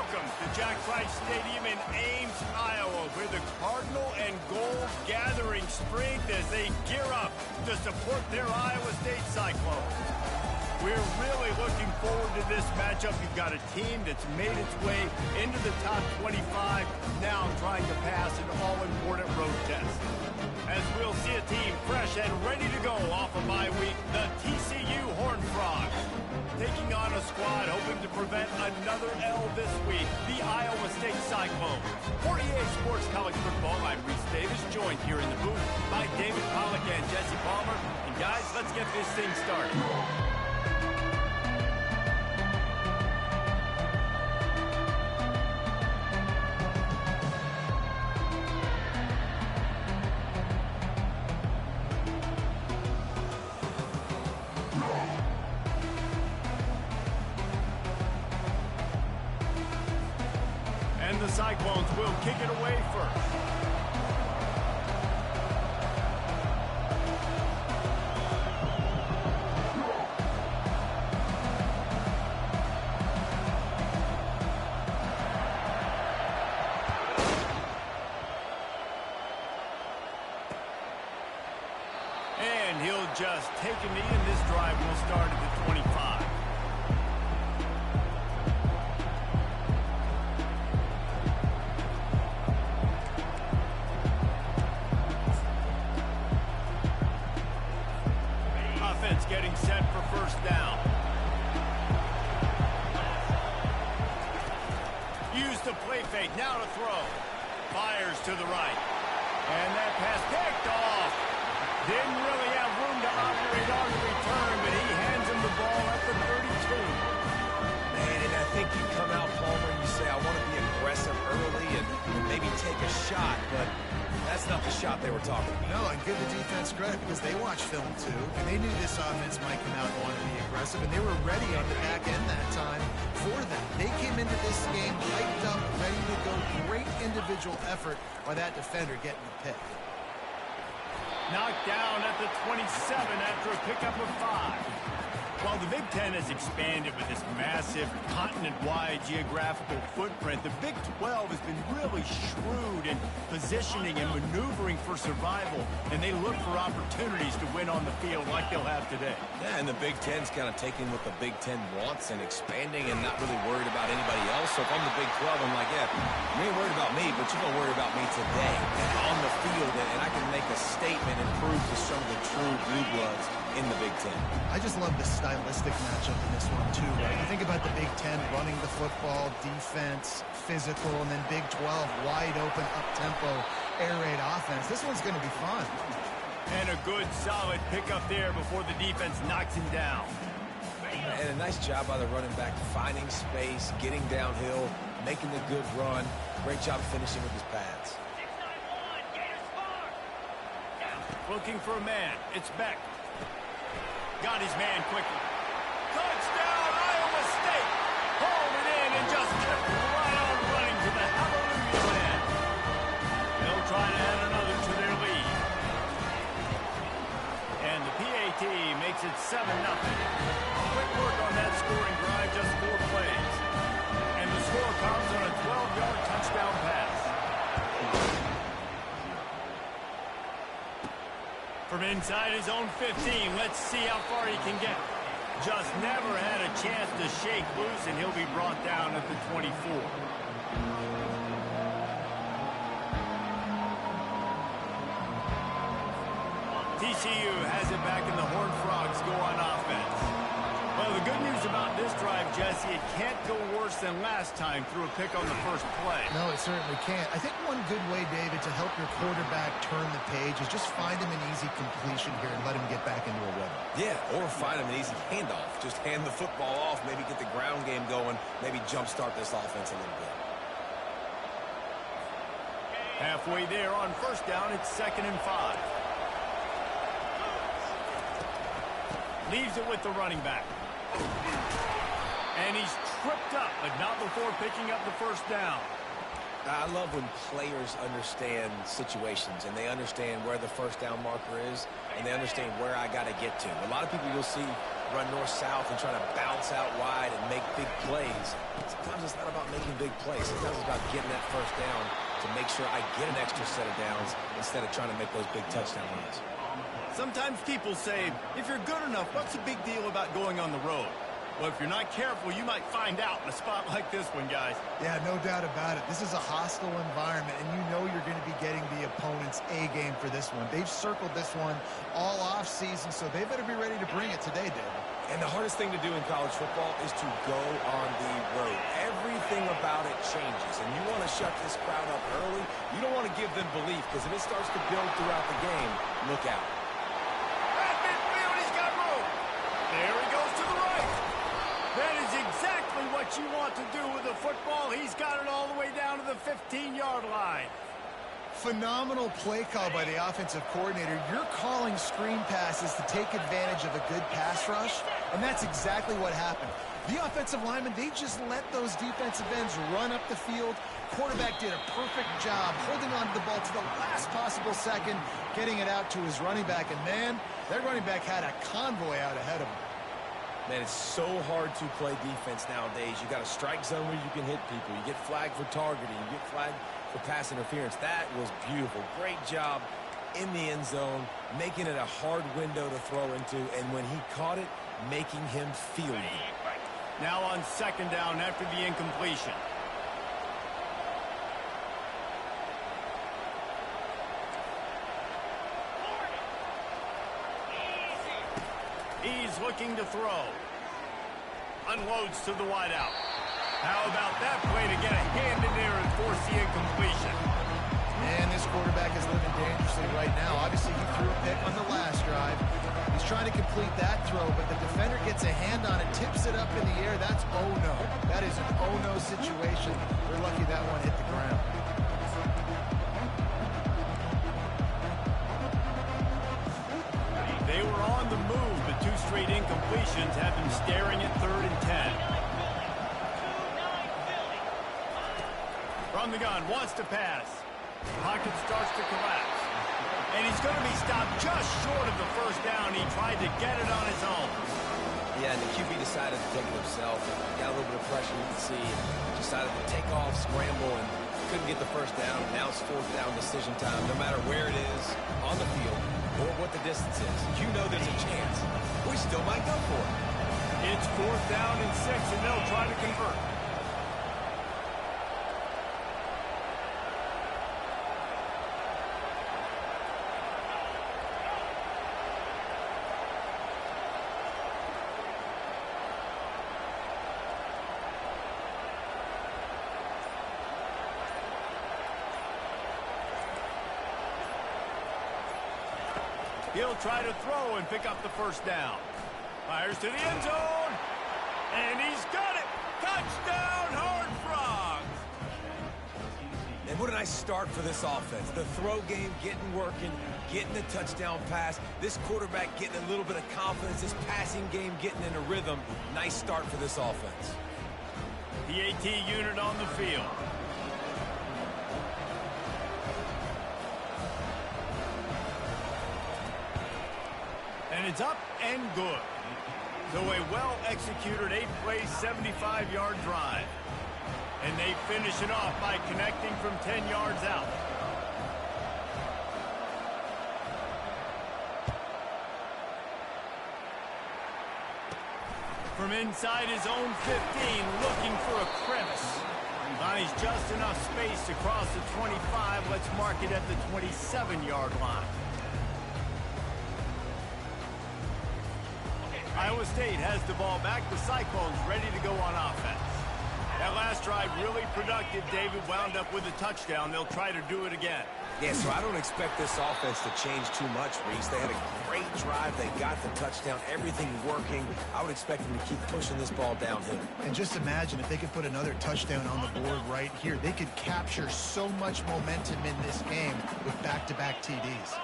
Welcome to Jack Price Stadium in Ames, Iowa, where the Cardinal and Gold gathering strength as they gear up to support their Iowa State Cyclones. We're really looking forward to this matchup. You've got a team that's made its way into the top 25, now trying to pass an all-important road test. As we'll see a team fresh and ready to go off a bye week, the TCU Horned Frogs. Taking on a squad hoping to prevent another L this week, the Iowa State Cyclones. For EA Sports College Football, I'm Reese Davis, joined here in the booth by David Pollack and Jesse Palmer. And guys, let's get this thing started. And the Cyclones will kick it away first. And he'll just take a knee, and this drive will start at the 25. Getting set for first down. Use the play fake, now to throw. Fires to the right. And that pass picked off. Didn't really have room to operate on the return, but he hands him the ball at the 32. Man, and I think you come out, Palmer, and you say, I want to be aggressive early and maybe take a shot, but that's not the shot they were talking about. No, and give the defense credit because they watched film too, and they knew this offense might come out and want to be aggressive, and they were ready on the back end that time for that. They came into this game hyped up, ready to go. Great individual effort by that defender getting the pick. Knocked down at the 27 after a pickup of 5. While the Big Ten has expanded with this massive continent-wide geographical footprint, the Big 12 has been really shrewd in positioning and maneuvering for survival, and they look for opportunities to win on the field like they'll have today. Yeah, and the Big Ten's kind of taking what the Big Ten wants and expanding and not really worried about anybody else. So if I'm the Big 12, I'm like, yeah, you ain't worried about me, but you're going to worry about me today and on the field, and I can make a statement and prove to some of the true blue bloods in the Big Ten. I just love the stylistic matchup in this one too, right? You think about the Big Ten running the football, defense, physical, and then Big 12 wide open, up-tempo, air raid offense. This one's going to be fun. And a good, solid pickup there before the defense knocks him down. And a nice job by the running back, finding space, getting downhill, making the good run. Great job finishing with his pads. Looking for a man. It's Beck. Got his man quickly. Touchdown, Iowa State! Hauled it in and just kept right on running to the hallelujah land. They'll try to add another to their lead. And the PAT makes it 7-0. Quick work on that scoring drive, just 4 plays. And the score comes on a 12-yard touchdown pass. From inside his own 15, let's see how far he can get. Just never had a chance to shake loose, and he'll be brought down at the 24. TCU has it back, and the Horned Frogs go on offense. Well, the good news about this drive, Jesse, it can't go worse than last time through a pick on the first play. No, it certainly can't. I think one good way, David, to help your quarterback turn the page is just find him an easy completion here and let him get back into a rhythm. Yeah, or find him an easy handoff. Just hand the football off, maybe get the ground game going, maybe jumpstart this offense a little bit. Halfway there on first down, it's 2nd and 5. Leaves it with the running back. And he's tripped up, but not before picking up the first down. I love when players understand situations and they understand where the first down marker is and they understand where I got to get to. A lot of people you'll see run north-south and try to bounce out wide and make big plays. Sometimes it's not about making big plays. Sometimes it's about getting that first down to make sure I get an extra set of downs instead of trying to make those big touchdown runs. Sometimes people say, if you're good enough, what's the big deal about going on the road? Well, if you're not careful, you might find out in a spot like this one, guys. Yeah, no doubt about it. This is a hostile environment, and you know you're going to be getting the opponent's A game for this one. They've circled this one all off season, so they better be ready to bring it today, David. And the hardest thing to do in college football is to go on the road. Everything about it changes, and you want to shut this crowd up early. You don't want to give them belief, because if it starts to build throughout the game, look out. At midfield, he's got room. There he goes to the right. That is exactly what you want to do with a football. He's got it all the way down to the 15-yard line. Phenomenal play call by the offensive coordinator. You're calling screen passes to take advantage of a good pass rush, and that's exactly what happened. The offensive linemen, they just let those defensive ends run up the field. Quarterback did a perfect job holding on to the ball to the last possible second, getting it out to his running back, and man, that running back had a convoy out ahead of him. Man, it's so hard to play defense nowadays. You got a strike zone where you can hit people. You get flagged for targeting. You get flagged for pass interference. That was beautiful. Great job in the end zone, making it a hard window to throw into, and when he caught it, making him feel it. Now on second down after the incompletion. He's looking to throw. Unloads to the wideout. How about that play to get a hand in there and force the incompletion? Man, this quarterback is living dangerously right now. Obviously, he threw a pick on the last drive. He's trying to complete that throw, but the defender gets a hand on it, tips it up in the air. That's oh no. That is an oh no situation. We're lucky that one hit the ground. They were on the move, but two straight incompletions have them staring at 3rd and 10. From the gun, wants to pass. Pocket starts to collapse. And he's going to be stopped just short of the first down. He tried to get it on his own. Yeah, and the QB decided to take it himself. Got a little bit of pressure, you can see. Decided to take off, scramble, and couldn't get the first down. Now it's 4th down decision time. No matter where it is on the field or what the distance is, you know there's a chance. We still might go for it. It's 4th down and 6, and they'll try to convert. He'll try to throw and pick up the first down. Fires to the end zone. And he's got it. Touchdown, Horned Frogs. And what a nice start for this offense. The throw game getting working, getting the touchdown pass. This quarterback getting a little bit of confidence. This passing game getting in a rhythm. Nice start for this offense. The AT unit on the field. And it's up and good. So a well-executed 8-play, 75-yard drive. And they finish it off by connecting from 10 yards out. From inside his own 15, looking for a crevice. Finds just enough space to cross the 25. Let's mark it at the 27-yard line. Iowa State has the ball back. The Cyclones ready to go on offense. That last drive really productive. David wound up with a touchdown. They'll try to do it again. Yeah, so I don't expect this offense to change too much, Reese. They had a great drive. They got the touchdown. Everything working. I would expect them to keep pushing this ball downhill. And just imagine if they could put another touchdown on the board right here. They could capture so much momentum in this game with back-to-back TDs.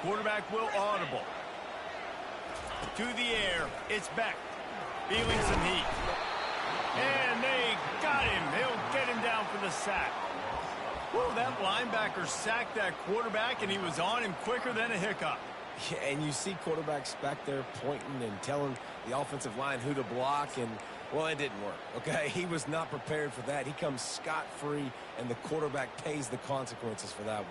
Quarterback will audible. To the air, it's Beck. Feeling some heat. And they got him. They'll get him down for the sack. Well, that linebacker sacked that quarterback, and he was on him quicker than a hiccup. Yeah, and you see quarterbacks back there pointing and telling the offensive line who to block, and, well, it didn't work, okay? He was not prepared for that. He comes scot-free, and the quarterback pays the consequences for that one.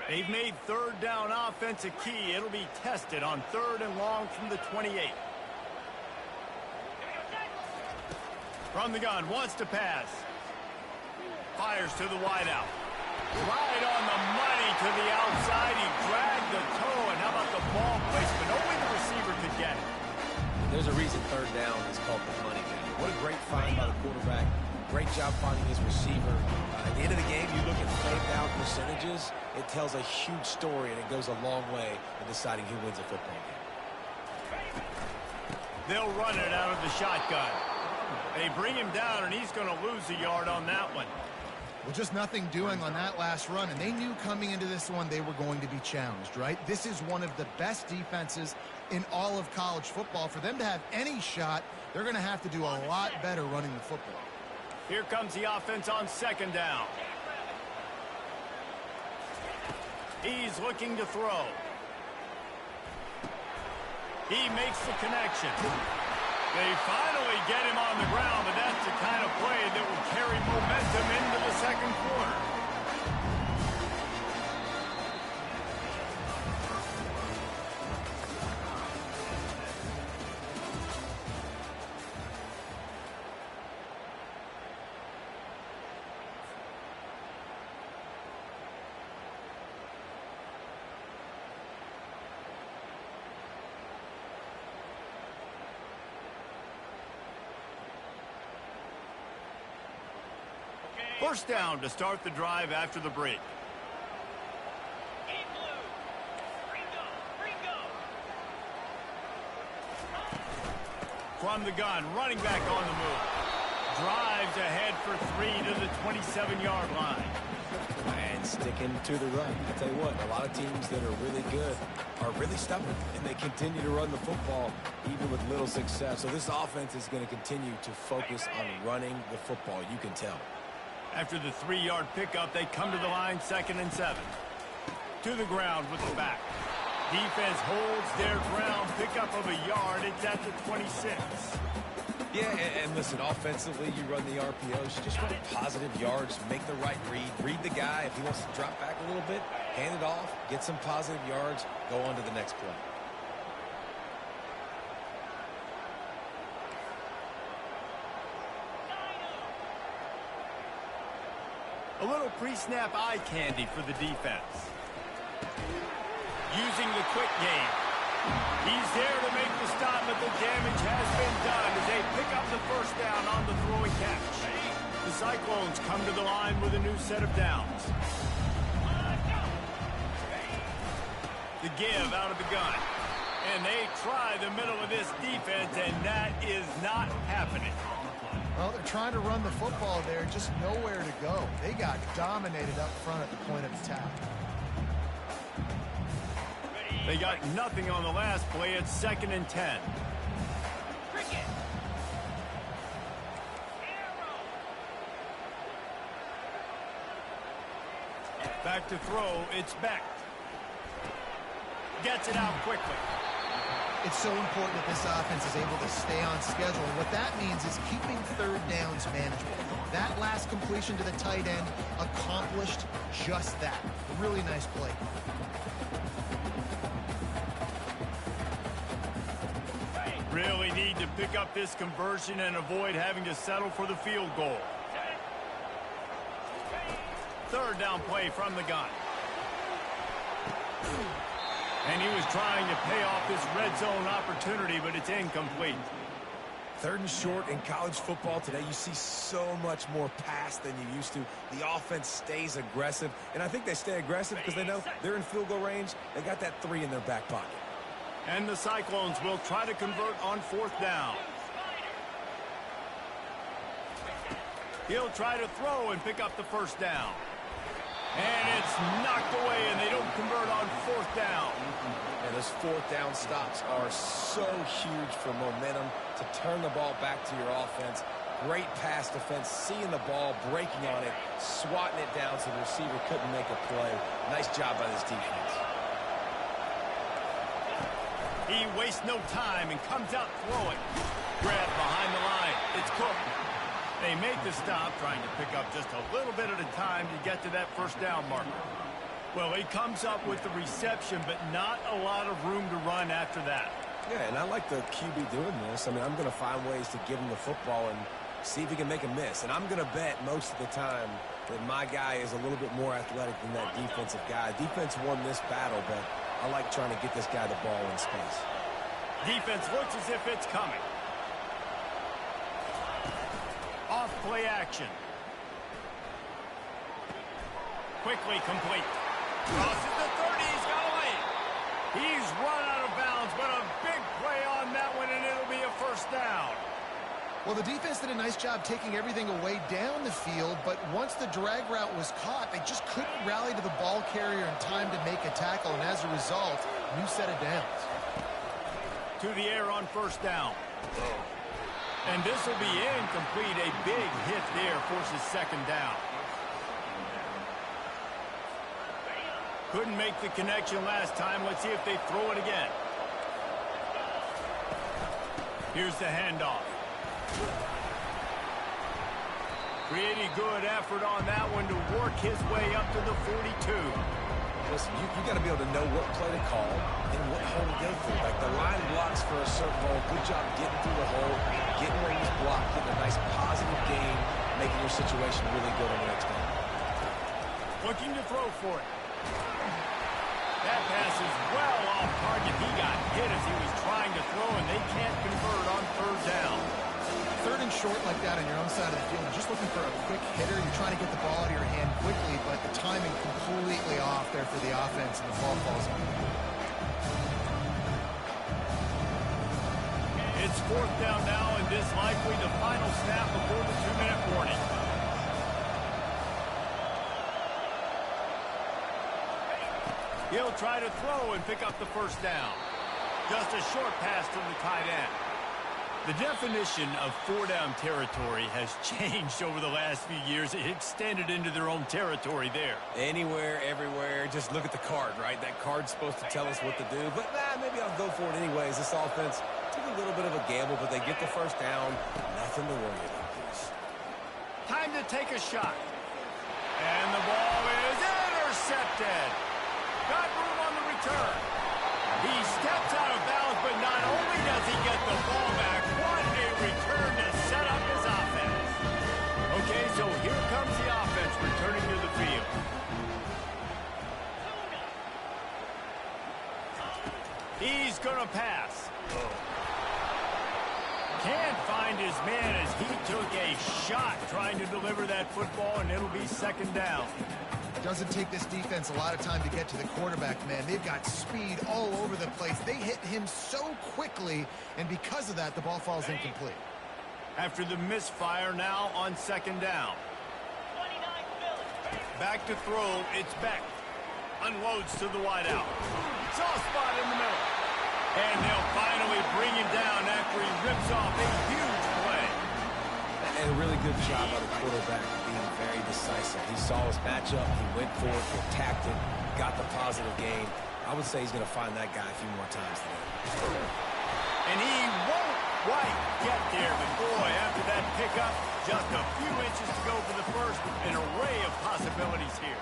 They've made third down offense a key. It'll be tested on 3rd and long from the 28. From the gun, wants to pass. Fires to the wideout. Right on the money to the outside. He dragged the toe, and how about the ball placement? Only the receiver could get it. There's a reason 3rd down is called the money down. What a great find by the quarterback. Great job finding his receiver. At the end of the game, you look at 3rd down percentages. It tells a huge story, and it goes a long way in deciding who wins a football game. They'll run it out of the shotgun. They bring him down, and he's going to lose a yard on that one. Well, just nothing doing on that last run, and they knew coming into this one they were going to be challenged, right? This is one of the best defenses in all of college football. For them to have any shot, they're going to have to do a lot better running the football. Here comes the offense on 2nd down. He's looking to throw. He makes the connection. They finally get him on the ground, but that's the kind of play that will carry momentum into the 2nd quarter. First down to start the drive after the break. From the gun, running back on the move. Drives ahead for 3 to the 27-yard line. And sticking to the run. I tell you what, a lot of teams that are really good are really stubborn, and they continue to run the football even with little success. So this offense is going to continue to focus on running the football. You can tell. After the 3-yard pickup, they come to the line 2nd and 7. To the ground with the back. Defense holds their ground, pickup of a yard. It's at the 26. Yeah, and listen, offensively, you run the RPOs. You just run positive yards, make the right read the guy. If he wants to drop back a little bit, hand it off, get some positive yards, go on to the next play. A little pre-snap eye candy for the defense. Using the quick game. He's there to make the stop, but the damage has been done as they pick up the 1st down on the throwing catch. The Cyclones come to the line with a new set of downs. The give out of the gun. And they try the middle of this defense, and that is not happening. Well, they're trying to run the football there, just nowhere to go. They got dominated up front at the point of attack. They got nothing on the last play. It's 2nd and 10. Back to throw. It's Beck. Gets it out quickly. It's so important that this offense is able to stay on schedule. And what that means is keeping 3rd downs manageable. That last completion to the tight end accomplished just that. A really nice play. Really need to pick up this conversion and avoid having to settle for the field goal. 3rd down play from the gun. And he was trying to pay off this red zone opportunity, but it's incomplete. 3rd and short in college football today, you see so much more pass than you used to. The offense stays aggressive, and I think they stay aggressive because they know they're in field goal range. They got that 3 in their back pocket. And the Cyclones will try to convert on 4th down. He'll try to throw and pick up the 1st down. And it's knocked away, and they don't convert on 4th down. And those 4th down stops are so huge for momentum to turn the ball back to your offense. Great pass defense, seeing the ball, breaking on it, swatting it down so the receiver couldn't make a play. Nice job by this defense. He wastes no time and comes out throwing. Grab behind the line. It's Cook. They make the stop, trying to pick up just a little bit at a time to get to that first down marker. Well, he comes up with the reception, but not a lot of room to run after that. Yeah, and I like the QB doing this. I mean, I'm going to find ways to give him the football and see if he can make a miss. And I'm going to bet most of the time that my guy is a little bit more athletic than that defensive guy. Defense won this battle, but I like trying to get this guy the ball in space. Defense looks as if it's coming. Off play action. Quickly complete. Crosses the 30. He's got away. He's run out of bounds, but a big play on that one, and it'll be a first down. Well, the defense did a nice job taking everything away down the field, but once the drag route was caught, they just couldn't rally to the ball carrier in time to make a tackle, and as a result, new set of downs. To the air on first down. And this will be incomplete. A big hit there forces second down. Couldn't make the connection last time. Let's see if they throw it again. Here's the handoff. Pretty good effort on that one to work his way up to the 42. Listen, you got to be able to know what play to call and what hole to go through. Like the line blocks for a certain hole. Good job getting through the hole, getting where he's blocked, getting a nice positive gain, making your situation really good on the next down. Looking to throw for it. That pass is well off target. He got hit as he was trying to throw, and they can't convert on third down. Third and short like that on your own side of the field, you're just looking for a quick hitter. You're trying to get the ball out of your hand quickly, but the timing completely off there for the offense, and the ball falls on. It's fourth down now, and this likely the final snap before the 2-minute warning. He'll try to throw and pick up the first down. Just a short pass to the tight end. The definition of four-down territory has changed over the last few years. It extended into their own territory there. Anywhere, everywhere, just look at the card, right? That card's supposed to tell us what to do, but maybe I'll go for it anyways. This offense took a little bit of a gamble, but they get the first down. Nothing to worry about this. Time to take a shot. And the ball is intercepted. Got room on the return. He steps out of bounds, but not only does he get the ball back, what a return to set up his offense. Okay, so here comes the offense returning to the field. He's going to pass. Can't find his man as he took a shot trying to deliver that football, and it'll be second down. Doesn't take this defense a lot of time to get to the quarterback, man. They've got speed all over the place. They hit him so quickly, and because of that, the ball falls incomplete. After the misfire, now on second down. Back to throw, it's Beck. Unloads to the wideout. Soft spot in the middle. And they'll finally bring him down after he rips off a huge play. And a really good job by the quarterback being very decisive. He saw his matchup, he went for it, he attacked it, got the positive gain. I would say he's going to find that guy a few more times today. And he won't quite get there, but boy, after that pickup, just a few inches to go for the first. An array of possibilities here.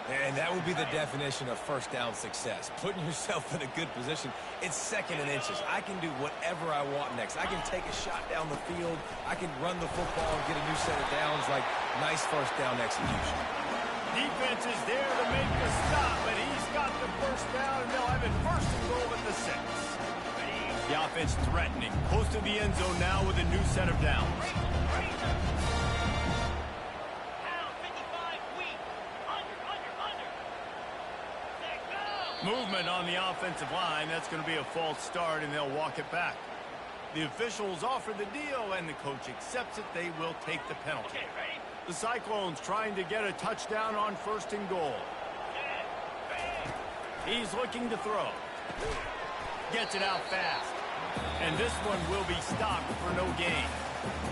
And that would be the definition of first down success. Putting yourself in a good position. It's second and inches. I can do whatever I want next. I can take a shot down the field. I can run the football and get a new set of downs. Like, nice first down execution. Defense is there to make the stop, but he's got the first down, and they'll have it first and goal at the 6. The offense threatening. Close to the end zone now with a new set of downs. Movement on the offensive line. That's going to be a false start, and they'll walk it back. The officials offer the deal, and the coach accepts it. They will take the penalty. The Cyclones trying to get a touchdown on first and goal. He's looking to throw. Gets it out fast. And this one will be stopped for no gain.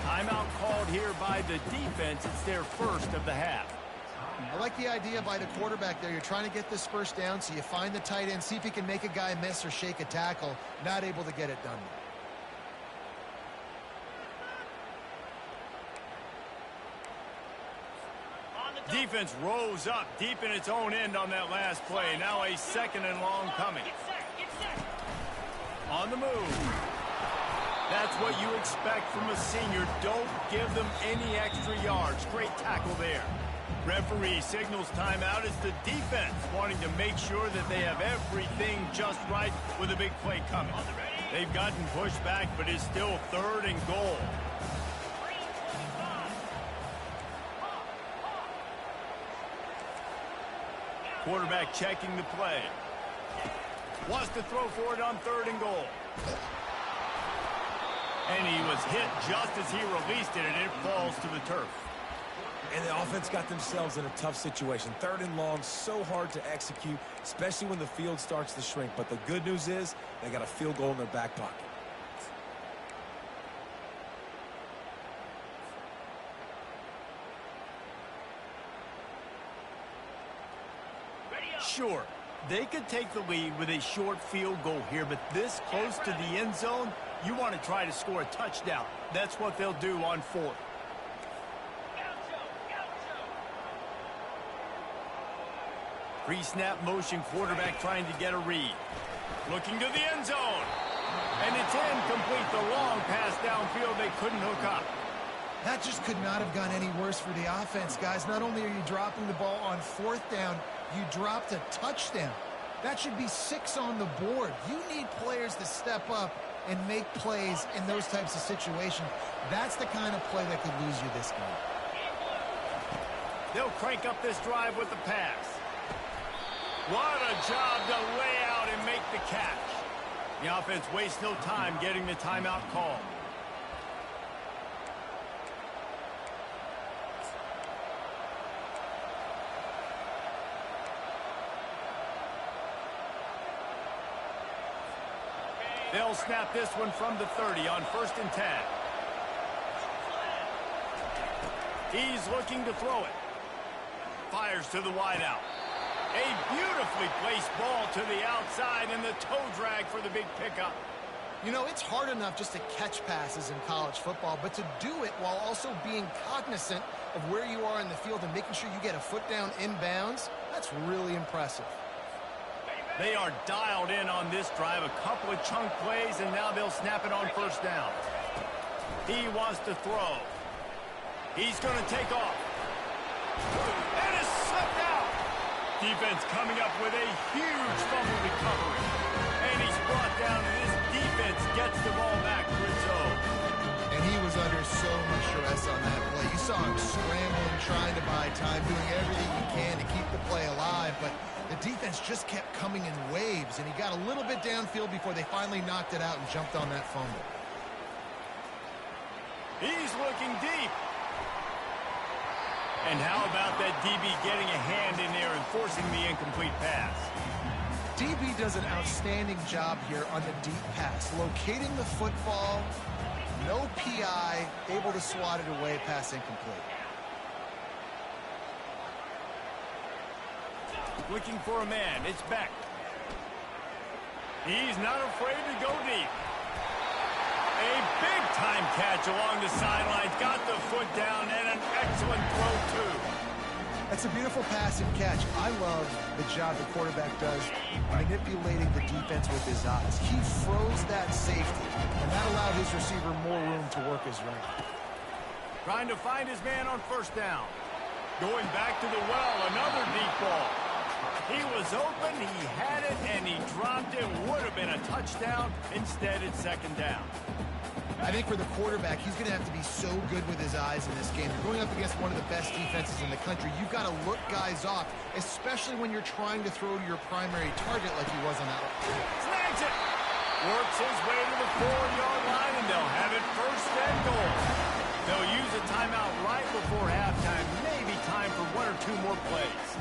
Timeout called here by the defense. It's their first of the half. I like the idea by the quarterback there. You're trying to get this first down, so you find the tight end, see if he can make a guy miss or shake a tackle. Not able to get it done. Defense rose up deep in its own end on that last play. Now a second and long coming. On the move. That's what you expect from a senior. Don't give them any extra yards. Great tackle there. Referee signals timeout. It's the defense wanting to make sure that they have everything just right with a big play coming. They've gotten pushed back, but it's still third and goal. Quarterback checking the play. Wants to throw for it on third and goal. And he was hit just as he released it, and it falls to the turf. And the offense got themselves in a tough situation. Third and long, so hard to execute, especially when the field starts to shrink. But the good news is they got a field goal in their back pocket. Sure, they could take the lead with a short field goal here, but this close to the end zone, you want to try to score a touchdown. That's what they'll do on fourth. Pre-snap motion, quarterback trying to get a read. Looking to the end zone. And it's incomplete. The long pass downfield, they couldn't hook up. That just could not have gone any worse for the offense, guys. Not only are you dropping the ball on fourth down, you dropped a touchdown. That should be 6 on the board. You need players to step up and make plays in those types of situations. That's the kind of play that could lose you this game. They'll crank up this drive with the pass. What a job to lay out and make the catch. The offense wastes no time getting the timeout call. They'll snap this one from the 30 on 1st and 10. He's looking to throw it. Fires to the wideout. A beautifully placed ball to the outside and the toe drag for the big pickup. You know, it's hard enough just to catch passes in college football, but to do it while also being cognizant of where you are in the field and making sure you get a foot down inbounds, that's really impressive. They are dialed in on this drive. A couple of chunk plays, and now they'll snap it on 1st down. He wants to throw. He's going to take off. And it's sucked out. Defense coming up with a huge fumble recovery. And he's brought down, and this defense gets the ball back for its own. And he was under so much stress on that play. You saw him scrambling, trying to buy time, doing everything he can to keep the play alive, but the defense just kept coming in waves, and he got a little bit downfield before they finally knocked it out and jumped on that fumble. He's looking deep. And how about that DB getting a hand in there and forcing the incomplete pass? DB does an outstanding job here on the deep pass, locating the football, no PI, able to swat it away, pass incomplete. Looking for a man. It's Beck. He's not afraid to go deep. A big-time catch along the sidelines. Got the foot down and an excellent throw, too. That's a beautiful pass and catch. I love the job the quarterback does manipulating the defense with his eyes. He froze that safety, and that allowed his receiver more room to work his route. Trying to find his man on 1st down. Going back to the well, another deep ball. He was open, he had it, and he dropped it. Would have been a touchdown. Instead, it's 2nd down. I think for the quarterback, he's going to have to be so good with his eyes in this game. You're going up against one of the best defenses in the country. You've got to look guys off, especially when you're trying to throw to your primary target like he was on that one. Snags it. Works his way to the 4-yard line, and they'll have it 1st and goal. They'll use a timeout right before halftime. Maybe time for 1 or 2 more plays.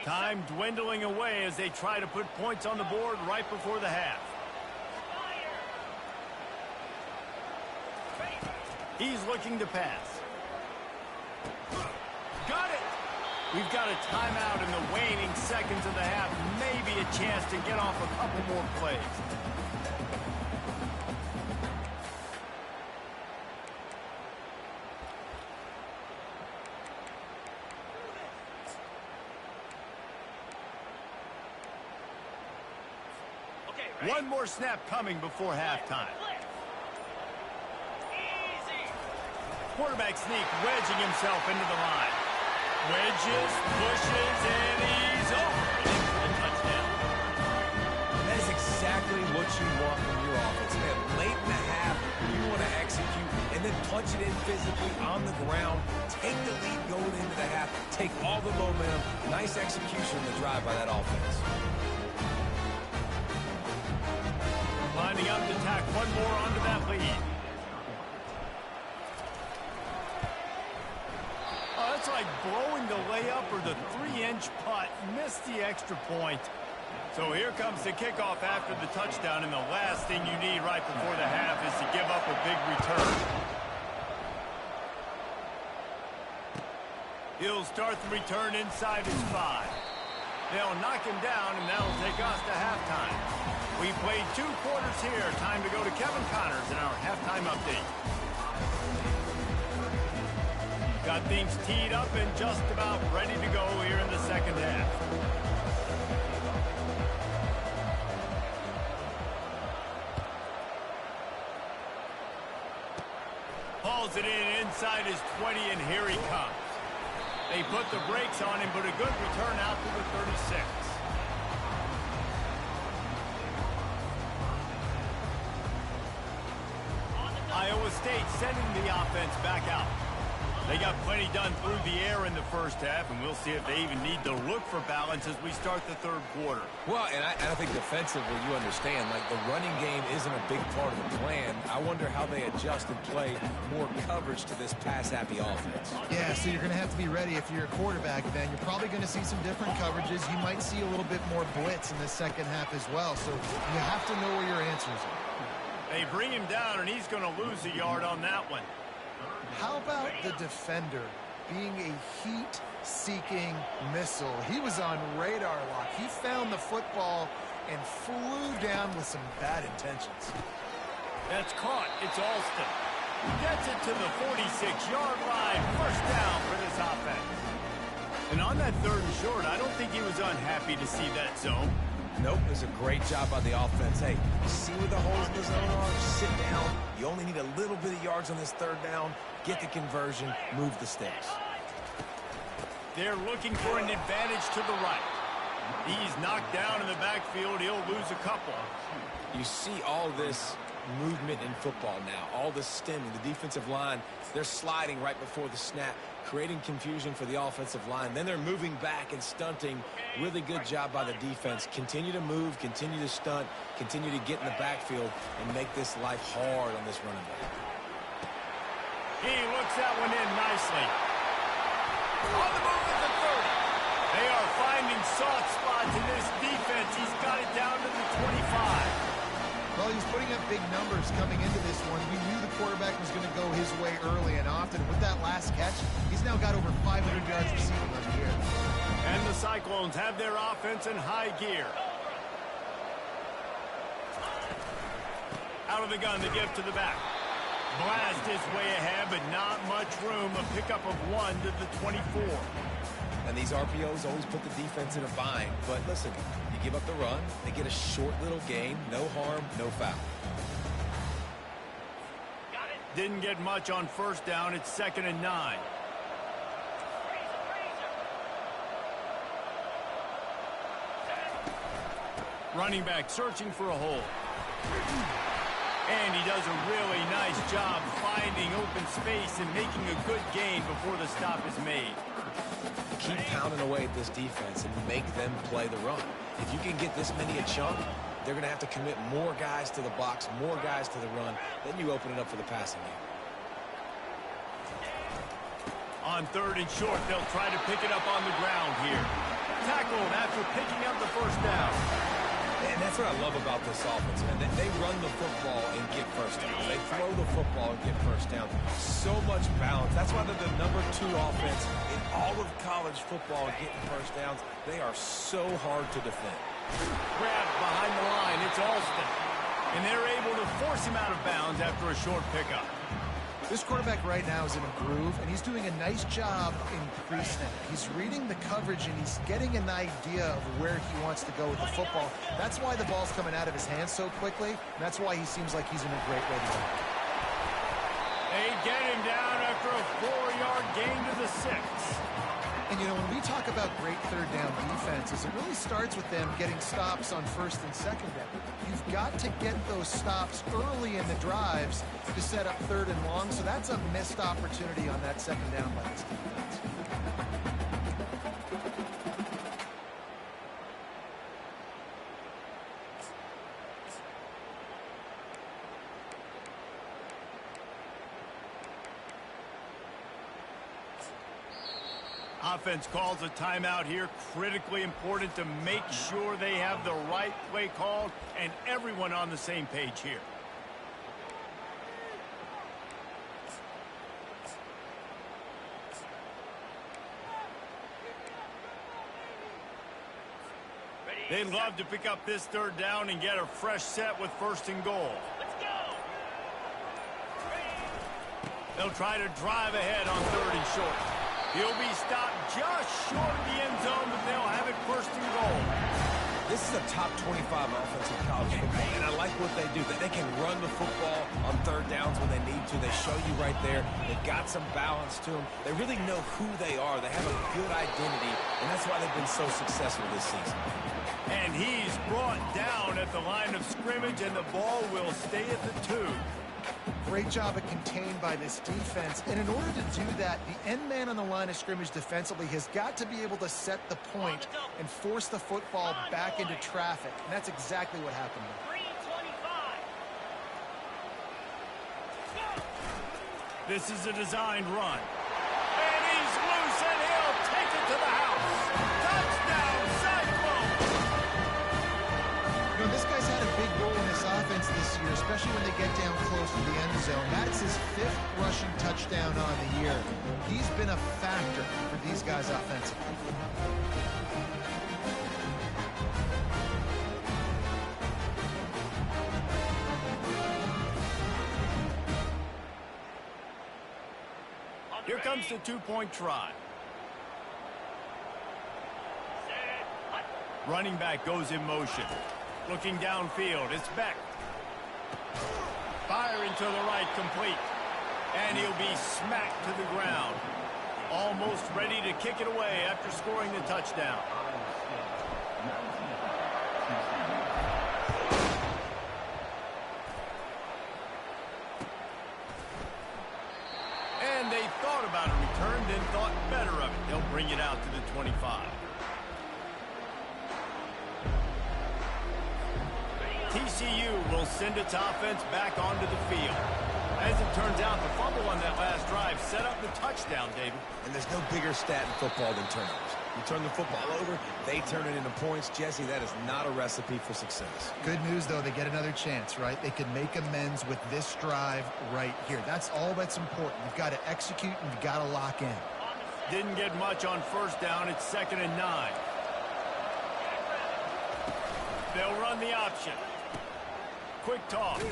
Time dwindling away as they try to put points on the board right before the half. He's looking to pass. Got it! We've got a timeout in the waning seconds of the half. Maybe a chance to get off a couple more plays. One more snap coming before halftime. Quarterback sneak, wedging himself into the line. Wedges, pushes, and he's over and in for the touchdown. That is exactly what you want from your offense. Man, late in the half, you want to execute and then punch it in physically on the ground. Take the lead going into the half. Take all the momentum. Nice execution on the drive by that offense. Lining up to tack one more onto that lead. Oh, that's like blowing the layup or the 3-inch putt. Missed the extra point. So here comes the kickoff after the touchdown, and the last thing you need right before the half is to give up a big return. He'll start the return inside his 5. They'll knock him down, and that'll take us to halftime. We played 2 quarters here. Time to go to Kevin Connors in our halftime update. Got things teed up and just about ready to go here in the second half. Hauls it in inside his 20, and here he comes. They put the brakes on him, but a good return out to the 36. Iowa State sending the offense back out. They got plenty done through the air in the first half, and we'll see if they even need to look for balance as we start the third quarter. Well, and I think defensively, you understand, like the running game isn't a big part of the plan. I wonder how they adjust and play more coverage to this pass-happy offense. Yeah, so you're going to have to be ready if you're a quarterback, Ben. You're probably going to see some different coverages. You might see a little bit more blitz in the second half as well, so you have to know where your answers are. They bring him down, and he's going to lose a yard on that one. How about the defender being a heat-seeking missile? He was on radar lock. He found the football and flew down with some bad intentions. That's caught. It's Alston. Gets it to the 46-yard line. First down for this offense. And on that 3rd and short, I don't think he was unhappy to see that zone. Nope, it was a great job by the offense. Hey, you see where the holes in the zone are? Sit down. You only need a little bit of yards on this 3rd down. Get the conversion. Move the sticks. They're looking for an advantage to the right. He's knocked down in the backfield. He'll lose a couple. You see all this movement in football now. All the stemming. The defensive line, they're sliding right before the snap, creating confusion for the offensive line. Then they're moving back and stunting. Really good job by the defense. Continue to move, continue to stunt, continue to get in the backfield and make this life hard on this running back. He looks that one in nicely. On the move at the 30. They are finding soft spots in this defense. He's got it down to the 25. Well, he's putting up big numbers coming into this one. We knew the quarterback was going to go his way early and often. With that last catch, he's now got over 500 yards receiving on the year. And the Cyclones have their offense in high gear. Out of the gun, the give to the back. Blast is way ahead, but not much room. A pickup of 1 to the 24. And these RPOs always put the defense in a bind. But listen, you give up the run, they get a short little gain, no harm, no foul. Didn't get much on first down. It's 2nd and 9. Running back searching for a hole. And he does a really nice job finding open space and making a good gain before the stop is made. Keep pounding away at this defense and make them play the run. If you can get this many a chunk, they're going to have to commit more guys to the box, more guys to the run. Then you open it up for the passing game. On third and short, they'll try to pick it up on the ground here. Tackled after picking up the first down. And that's what I love about this offense, man. They run the football and get first downs. They throw the football and get first downs. So much balance. That's why they're the #2 offense in all of college football getting first downs. They are so hard to defend. Grabbed behind the line. It's Alston. And they're able to force him out of bounds after a short pickup. This quarterback right now is in a groove, and he's doing a nice job in pre-snap. He's reading the coverage, and he's getting an idea of where he wants to go with the football. That's why the ball's coming out of his hands so quickly, and that's why he seems like he's in a great way to go. They get him down after a 4-yard gain to the 6. And, you know, when we talk about great third down defenses, it really starts with them getting stops on first and second down. You've got to get those stops early in the drives to set up third and long, so that's a missed opportunity on that second down by this defense. Offense calls a timeout here. Critically important to make sure they have the right play called and everyone on the same page here. They'd love to pick up this third down and get a fresh set with first and goal. They'll try to drive ahead on third and short. He'll be stopped just short of the end zone, but they'll have it first and goal. This is a top 25 offense in college football, and I like what they do. They can run the football on third downs when they need to. They show you right there. They've got some balance to them. They really know who they are. They have a good identity, and that's why they've been so successful this season. And he's brought down at the line of scrimmage, and the ball will stay at the 2. Great job of contained by this defense. And in order to do that, the end man on the line of scrimmage defensively has got to be able to set the point and force the football back into traffic. And that's exactly what happened there. This is a designed run. And he's loose, and he'll take it to the house. Touchdown, Cyclones! You know, this guy's had a big role in this offense this year, especially when they get down close to the end zone. That's his 5th rushing touchdown on the year. He's been a factor for these guys offensively. Here comes the 2-point try. Running back goes in motion. Looking downfield, it's Beck. Firing to the right, complete. And he'll be smacked to the ground. Almost ready to kick it away after scoring the touchdown. And they thought about a return, then thought better of it. They'll bring it out to the 25. TCU will send its offense back onto the field. As it turns out, the fumble on that last drive set up the touchdown, David. And there's no bigger stat in football than turnovers. You turn the football over, they turn it into points. Jesse, that is not a recipe for success. Good news, though, they get another chance, right? They can make amends with this drive right here. That's all that's important. You've got to execute and you've got to lock in. Didn't get much on first down. It's 2nd and 9. They'll run the option. Quick toss.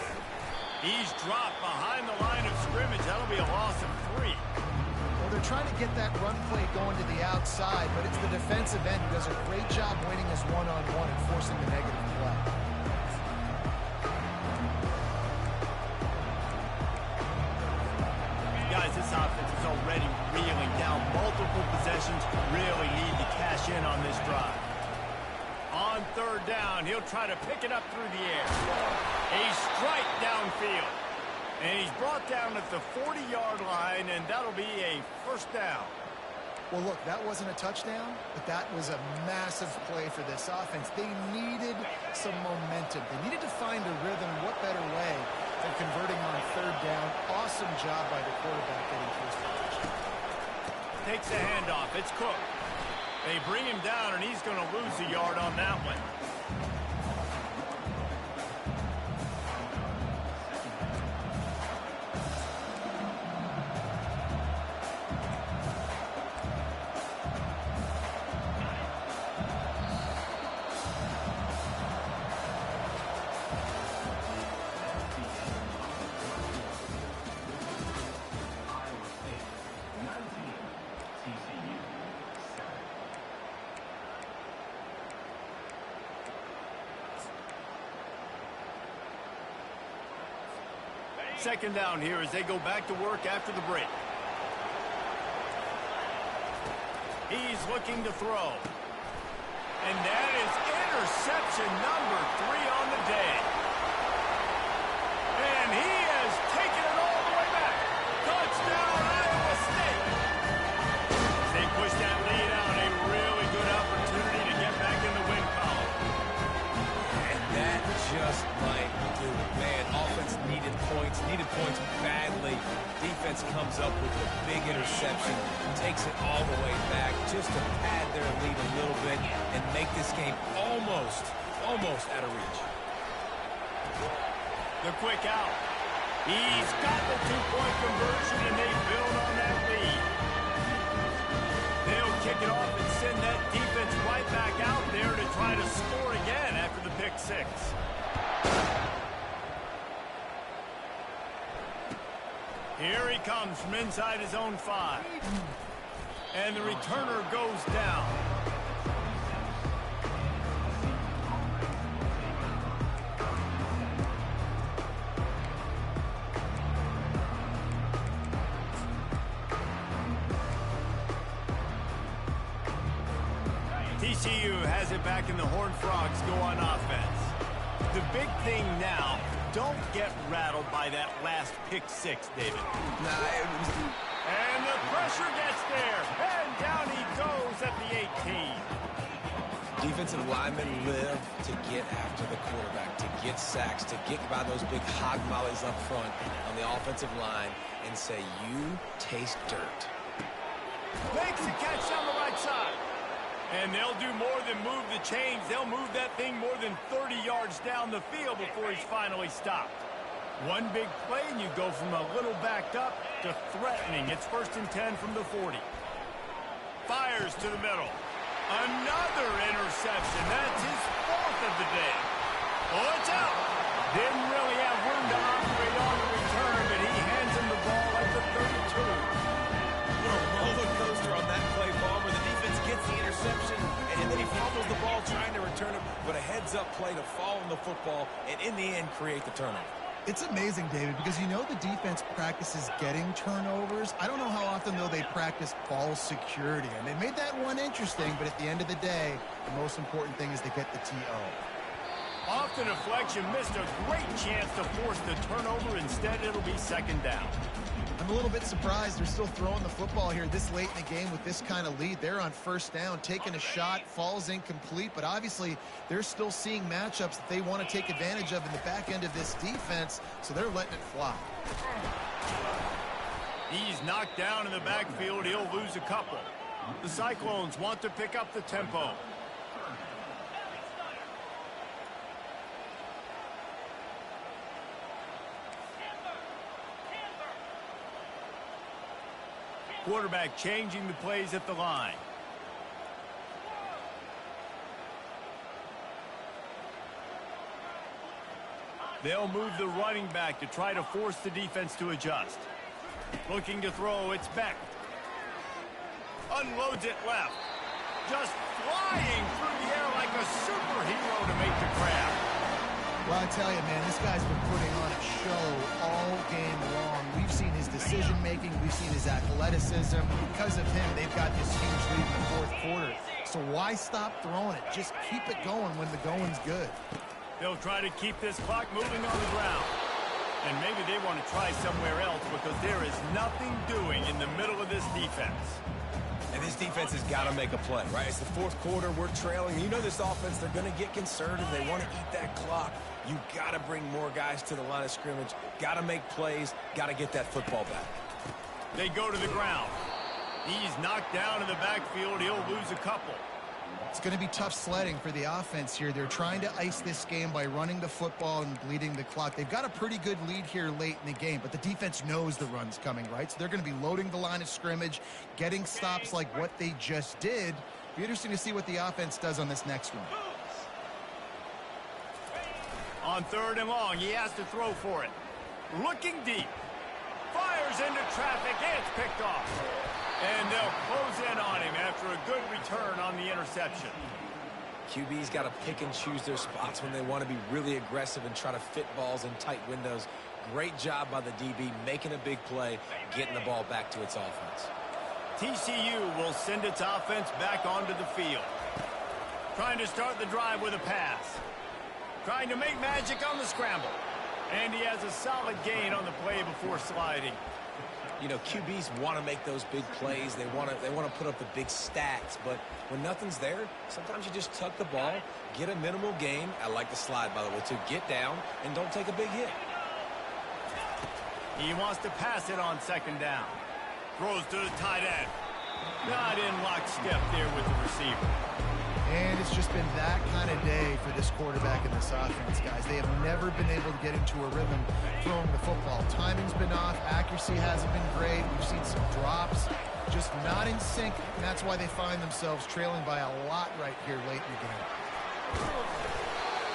He's dropped behind the line of scrimmage. That'll be a loss of 3. Well, they're trying to get that run play going to the outside, but it's the defensive end who does a great job winning his one-on-one and forcing the negative play. Guys, this offense is already reeling down. Multiple possessions, really need to cash in on this drive. On third down, he'll try to pick it up through the air. A strike downfield. And he's brought down at the 40-yard line, and that'll be a first down. Well, look, that wasn't a touchdown, but that was a massive play for this offense. They needed some momentum. They needed to find a rhythm. What better way than converting on third down? Awesome job by the quarterback getting close to the touchdown. takes a handoff. It's Cook. They bring him down, and he's going to lose a yard on that one. Second down here as they go back to work after the break. He's looking to throw. And that is interception number 3 on the day. And he has taken it all the way back. Touchdown, Iowa State. As they push that lead out, a really good opportunity to get back in the win column. And that just might do it. Man, offense needed points badly. Defense comes up with the big interception, takes it all the way back just to pad their lead a little bit and make this game almost out of reach. The quick out. He's got the 2-point conversion, and they build on that lead. They'll kick it off and send that defense right back out there to try to score again after the pick 6. Here he comes from inside his own 5. And the returner goes down. TCU has it back, and the Horned Frogs go on offense. The big thing now, don't get rattled by that last pick 6, David. And the pressure gets there, and down he goes at the 18. Defensive linemen live to get after the quarterback, to get sacks, to get by those big hog mollies up front on the offensive line and say, you taste dirt. Makes a catch down the right side. And they'll do more than move the chains. They'll move that thing more than 30 yards down the field before he's finally stopped. One big play, and you go from a little backed up to threatening. It's 1st and 10 from the 40. Fires to the middle. Another interception. That's his 4th of the day. Oh, it's out. Didn't really have room to operate on the return, but he hands him the ball at the 32. What a roller coaster on that play, Palmer. The defense gets the interception, and then he fumbles the ball trying to return it, but a heads-up play to fall on the football and, in the end, create the turnover. It's amazing, David, because you know the defense practices getting turnovers. I don't know how often, though, they practice ball security. And they made that one interesting, but at the end of the day, the most important thing is to get the TO. Off the deflection, missed a great chance to force the turnover. Instead, it'll be 2nd down. I'm a little bit surprised they're still throwing the football here this late in the game with this kind of lead. They're on 1st down, taking a shot, falls incomplete, but obviously they're still seeing matchups that they want to take advantage of in the back end of this defense, so they're letting it fly. He's knocked down in the backfield. He'll lose a couple. The Cyclones want to pick up the tempo. Quarterback changing the plays at the line. They'll move the running back to try to force the defense to adjust. Looking to throw, it's Beck. Unloads it left. Just flying through the air like a superhero to make the grab. Well, I tell you, man, this guy's been putting on a show all game long. We've seen his decision-making. We've seen his athleticism. Because of him, they've got this huge lead in the 4th quarter. So why stop throwing it? Just keep it going when the going's good. They'll try to keep this clock moving on the ground. And maybe they want to try somewhere else because there is nothing doing in the middle of this defense. And this defense has got to make a play, right? It's the 4th quarter. We're trailing. You know this offense, they're going to get conservative. They want to eat that clock. You got to bring more guys to the line of scrimmage. Got to make plays. Got to get that football back. They go to the ground. He's knocked down in the backfield. He'll lose a couple. It's going to be tough sledding for the offense here. They're trying to ice this game by running the football and bleeding the clock. They've got a pretty good lead here late in the game, but the defense knows the run's coming, right? So they're going to be loading the line of scrimmage, getting stops like what they just did. Be interesting to see what the offense does on this next one. On 3rd and long, he has to throw for it. Looking deep. Fires into traffic, and it's picked off. And they'll close in on him after a good return on the interception. QB's got to pick and choose their spots when they want to be really aggressive and try to fit balls in tight windows. Great job by the DB making a big play, getting the ball back to its offense. TCU will send its offense back onto the field. Trying to start the drive with a pass. Trying to make magic on the scramble. And he has a solid gain on the play before sliding. You know, QBs want to make those big plays. They want to put up the big stats. But when nothing's there, sometimes you just tuck the ball, get a minimal gain. I like the slide, by the way, to get down and don't take a big hit. He wants to pass it on 2nd down. Throws to the tight end. Not in lockstep there with the receiver. And it's just been that kind of day for this quarterback and this offense, guys. They have never been able to get into a rhythm throwing the football. Timing's been off. Accuracy hasn't been great. We've seen some drops, just not in sync, and that's why they find themselves trailing by a lot right here late in the game.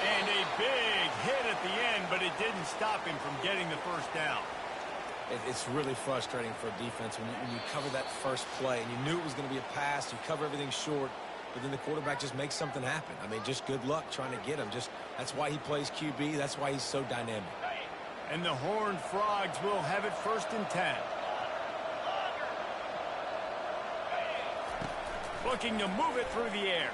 And a big hit at the end, but it didn't stop him from getting the 1st down. It's really frustrating for a defense when you cover that first play, and you knew it was going to be a pass. You cover everything short, but then the quarterback just makes something happen. I mean, just good luck trying to get him. That's why he plays QB. That's why he's so dynamic. And the Horned Frogs will have it 1st and 10. Looking to move it through the air.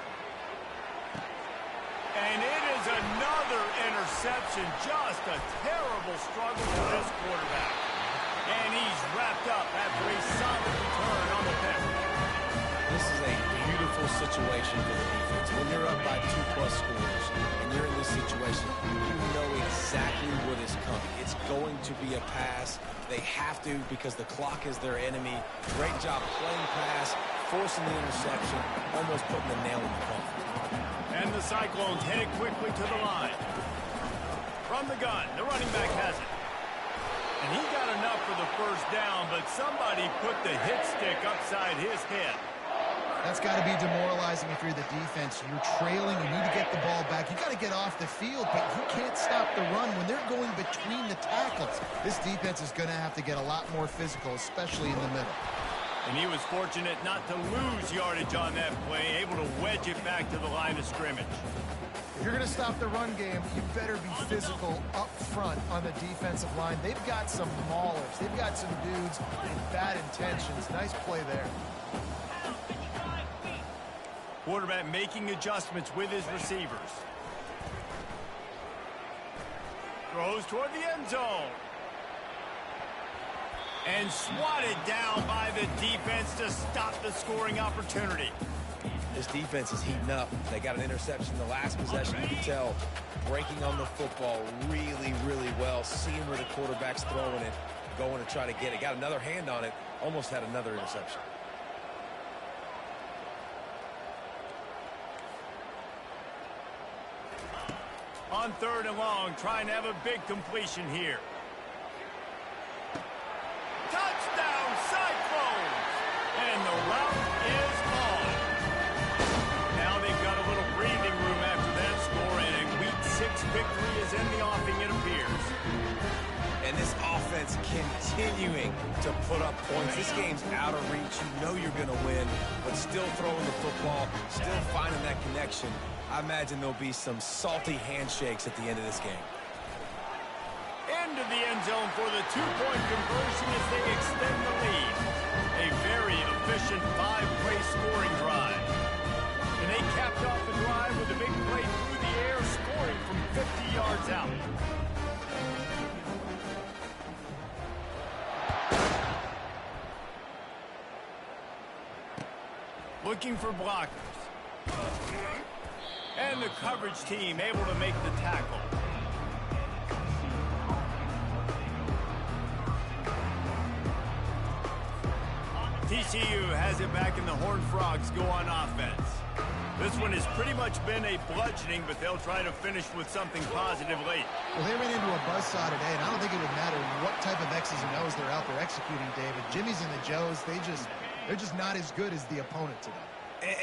And it is another interception. Just a terrible struggle for this quarterback. And he's wrapped up after a solid return on the pick. This is a beautiful situation for the defense. When you're up by 2+ scores and you're in this situation, you know exactly what is coming. It's going to be a pass. They have to because the clock is their enemy. Great job playing pass, forcing the interception, almost putting the nail in the coffin. And the Cyclones headed quickly to the line. From the gun, the running back has it. And he got enough for the 1st down, but somebody put the hit stick upside his head. That's got to be demoralizing if you're the defense. You're trailing. You need to get the ball back. You got to get off the field, but you can't stop the run when they're going between the tackles. This defense is going to have to get a lot more physical, especially in the middle. And he was fortunate not to lose yardage on that play, able to wedge it back to the line of scrimmage. If you're going to stop the run game, you better be physical up front on the defensive line. They've got some maulers. They've got some dudes with bad intentions. Nice play there. Quarterback making adjustments with his receivers. Throws toward the end zone. And swatted down by the defense to stop the scoring opportunity. This defense is heating up. They got an interception in the last possession. You can tell breaking on the football really, really well. Seeing where the quarterback's throwing it, going to try to get it. Got another hand on it. Almost had another interception. On 3rd and long, trying to have a big completion here. Touchdown, Cyclones! And the route is on. Now they've got a little breathing room after that score, and a Week 6 victory is in the offing, it appears. And this offense continuing to put up points. This game's out of reach. You know you're going to win, but still throwing the football, still finding that connection. I imagine there'll be some salty handshakes at the end of this game. Into the end zone for the 2-point conversion as they extend the lead. A very efficient 5-play scoring drive. And they capped off the drive with a big play through the air, scoring from 50 yards out. Looking for blockers. And the coverage team able to make the tackle. TCU has it back, and the Horned Frogs go on offense. This one has pretty much been a bludgeoning, but they'll try to finish with something positive late. Well, they ran into a buzzsaw today, and I don't think it would matter what type of X's and O's they're out there executing, David. Jimmy's and the Joes, they're just not as good as the opponent today.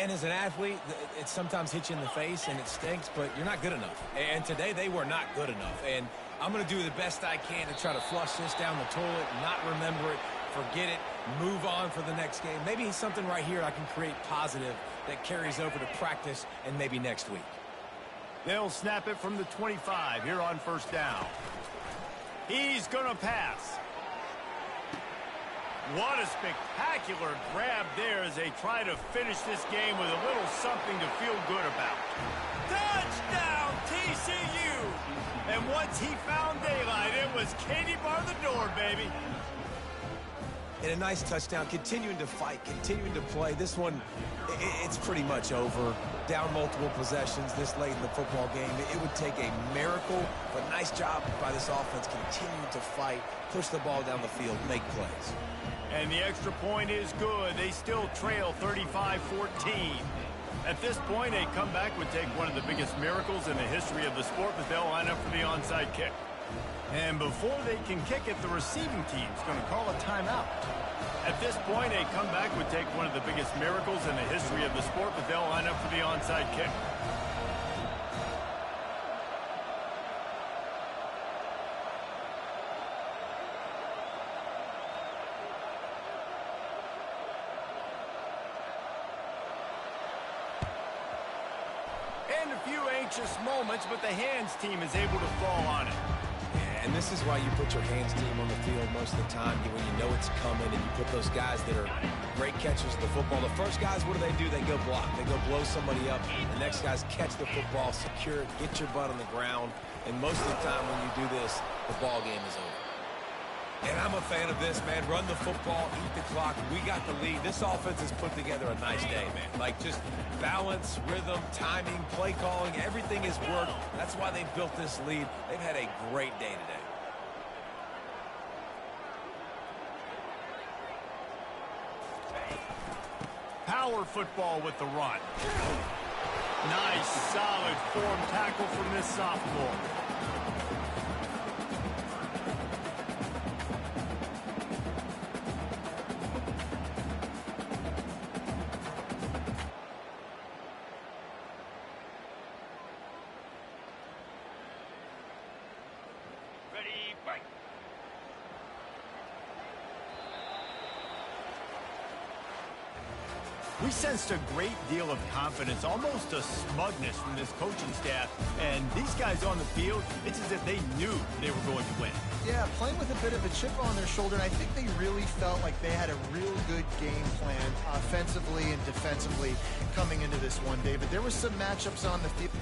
And as an athlete, it sometimes hits you in the face, and it stinks, but you're not good enough. And today, they were not good enough. And I'm going to do the best I can to try to flush this down the toilet, not remember it, forget it, move on for the next game. Maybe something right here I can create positive that carries over to practice and maybe next week. They'll snap it from the 25 here on first down. He's going to pass. What a spectacular grab there as they try to finish this game with a little something to feel good about. Touchdown, TCU! And once he found daylight, it was Katie bar the door, baby. And a nice touchdown, continuing to fight, continuing to play. This one, it's pretty much over. Down multiple possessions this late in the football game. It would take a miracle, but nice job by this offense continuing to fight, push the ball down the field, make plays. And the extra point is good. They still trail 35-14. At this point, a comeback would take one of the biggest miracles in the history of the sport, but they'll line up for the onside kick. And before they can kick it, the receiving team's going to call a timeout. At this point, a comeback would take one of the biggest miracles in the history of the sport, but they'll line up for the onside kick. And a few anxious moments, but the hands team is able to fall on it. And this is why you put your hands team on the field most of the time when you know it's coming, and you put those guys that are great catchers of the football. The first guys, what do? They go block. They go blow somebody up. The next guys catch the football, secure it, get your butt on the ground. And most of the time when you do this, the ball game is over. And I'm a fan of this, man. Run the football, eat the clock. We got the lead. This offense has put together a nice day, man. Like, just balance, rhythm, timing, play calling, everything has worked. That's why they've built this lead. They've had a great day today. Power football with the run. Nice, solid form tackle from this sophomore. Ready, break. We sensed a great deal of confidence, almost a smugness from this coaching staff. And these guys on the field, it's as if they knew they were going to win. Yeah, playing with a bit of a chip on their shoulder, and I think they really felt like they had a real good game plan offensively and defensively coming into this one, David. There were some matchups on the field.